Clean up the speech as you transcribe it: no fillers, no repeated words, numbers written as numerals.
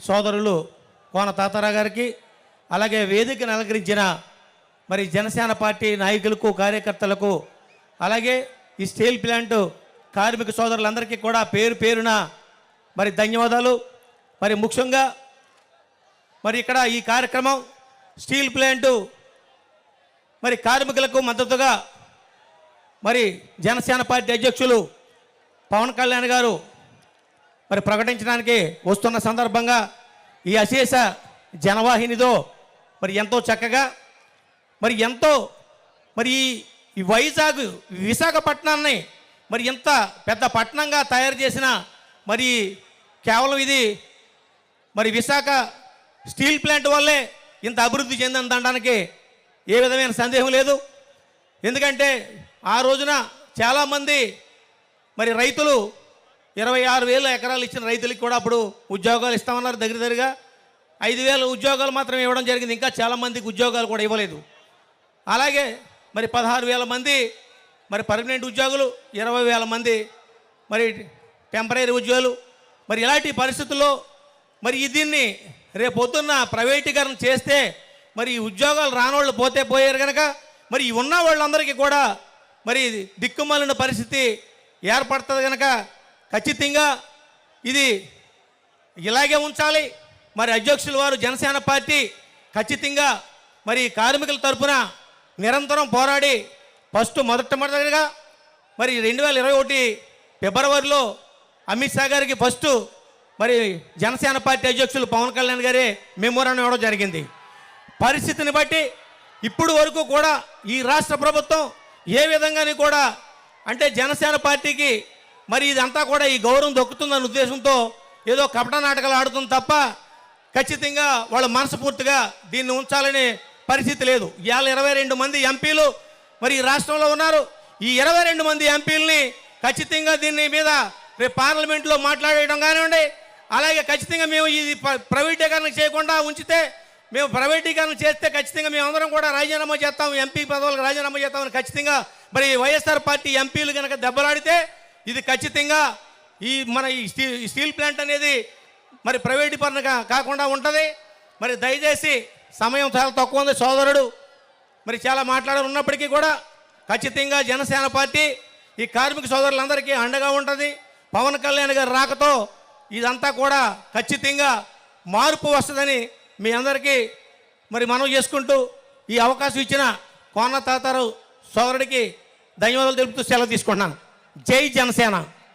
సోదరులు కోన తాతారావు గారికి, అలాగే వేదికను అలంకరించిన మరి జనసేన పార్టీ నాయకులకు, కార్యకర్తలకు, అలాగే ఈ స్టీల్ ప్లాంట్ కార్మిక సోదరులందరికీ కూడా పేరు పేరున మరి ధన్యవాదాలు. మరి ముఖ్యంగా మరి ఇక్కడ ఈ కార్యక్రమం స్టీల్ ప్లాంటు మరి కార్మికులకు మద్దతుగా మరి జనసేన పార్టీ అధ్యక్షులు పవన్ కళ్యాణ్ గారు మరి ప్రకటించడానికి వస్తున్న సందర్భంగా ఈ అశేష జనవాహినితో మరి ఎంతో చక్కగా మరి ఎంతో మరి ఈ వైజాగ్ విశాఖపట్నాన్ని మరి ఇంత పెద్ద పట్టణంగా తయారు చేసిన మరి కేవలం ఇది మరి విశాఖ స్టీల్ ప్లాంట్ వల్లే ఇంత అభివృద్ధి చెందడానికి ఏ విధమైన సందేహం లేదు. ఎందుకంటే ఆ రోజున చాలామంది మరి రైతులు 26,000 ఎకరాలు ఇచ్చిన రైతులకి కూడా అప్పుడు ఉద్యోగాలు ఇస్తామన్నారు. దగ్గరగా 5,000 ఉద్యోగాలు మాత్రమే ఇవ్వడం జరిగింది. ఇంకా చాలామందికి ఉద్యోగాలు కూడా ఇవ్వలేదు. అలాగే మరి 16,000 మంది మరి పర్మనెంట్ ఉద్యోగులు, 20,000 మంది మరి టెంపరీ ఉద్యోగులు. మరి ఇలాంటి పరిస్థితుల్లో మరి దీన్ని రేపొద్దున్న ప్రైవేటీకరణ చేస్తే మరి ఉద్యోగాలు రానోళ్ళు పోయారు కనుక మరి ఉన్న వాళ్ళందరికీ కూడా మరి దిక్కుమాలిన పరిస్థితి ఏర్పడుతుంది కనుక ఖచ్చితంగా ఇది ఇలాగే ఉంచాలి. మరి అధ్యక్షుల వారు జనసేన పార్టీ ఖచ్చితంగా మరి కార్మికుల తరఫున నిరంతరం పోరాడి మొదటగా మరి 2021 ఫిబ్రవరిలో అమిత్ షా గారికి మరి జనసేన పార్టీ అధ్యక్షులు పవన్ కళ్యాణ్ గారే మెమోరాండం ఇవ్వడం జరిగింది. పరిస్థితిని బట్టి ఇప్పుడు వరకు కూడా ఈ రాష్ట్ర ప్రభుత్వం ఏ విధంగాని కూడా అంటే జనసేన పార్టీకి మరి ఇదంతా కూడా ఈ గౌరవం దొక్కుతుందన్న ఉద్దేశంతో ఏదో కపట నాటకాలు ఆడుతుంది తప్ప ఖచ్చితంగా వాళ్ళ మనస్ఫూర్తిగా దీన్ని ఉంచాలనే పరిస్థితి లేదు. ఇవాళ 22 మంది ఎంపీలు మరి ఈ రాష్ట్రంలో ఉన్నారు. ఈ 22 మంది ఎంపీలని ఖచ్చితంగా దీని మీద రేపు పార్లమెంట్లో మాట్లాడేయడం కానివ్వండి, అలాగే ఖచ్చితంగా మేము ఇది ప్రైవేటీకరణ చేయకుండా ఉంచితే, మేము ప్రైవేటీకరణ చేస్తే ఖచ్చితంగా మేము అందరం కూడా రాజీనామా చేస్తాం, ఎంపీ పదవులకు రాజీనామా చేస్తామని ఖచ్చితంగా మరి వైఎస్ఆర్ పార్టీ ఎంపీలు కనుక దెబ్బలాడితే ఇది ఖచ్చితంగా మన ఈ స్టీల్ ప్లాంట్ అనేది మరి ప్రైవేటీకరణ కాకుండా ఉంటుంది. మరి దయచేసి సమయం చాలా తక్కువ ఉంది. సోదరుడు మరి చాలా ఉన్నప్పటికీ కూడా ఖచ్చితంగా జనసేన పార్టీ ఈ కార్మిక సోదరులందరికీ అండగా ఉంటుంది. పవన్ కళ్యాణ్ గారి రాకతో ఇదంతా కూడా ఖచ్చితంగా మార్పు వస్తుందని మీ అందరికీ మరి మనవి చేసుకుంటూ ఈ అవకాశం ఇచ్చిన కోన తాతారావు సోదరుడికి ధన్యవాదాలు తెలుపుతూ సెలవు తీసుకుంటున్నాను. జై జనసేన.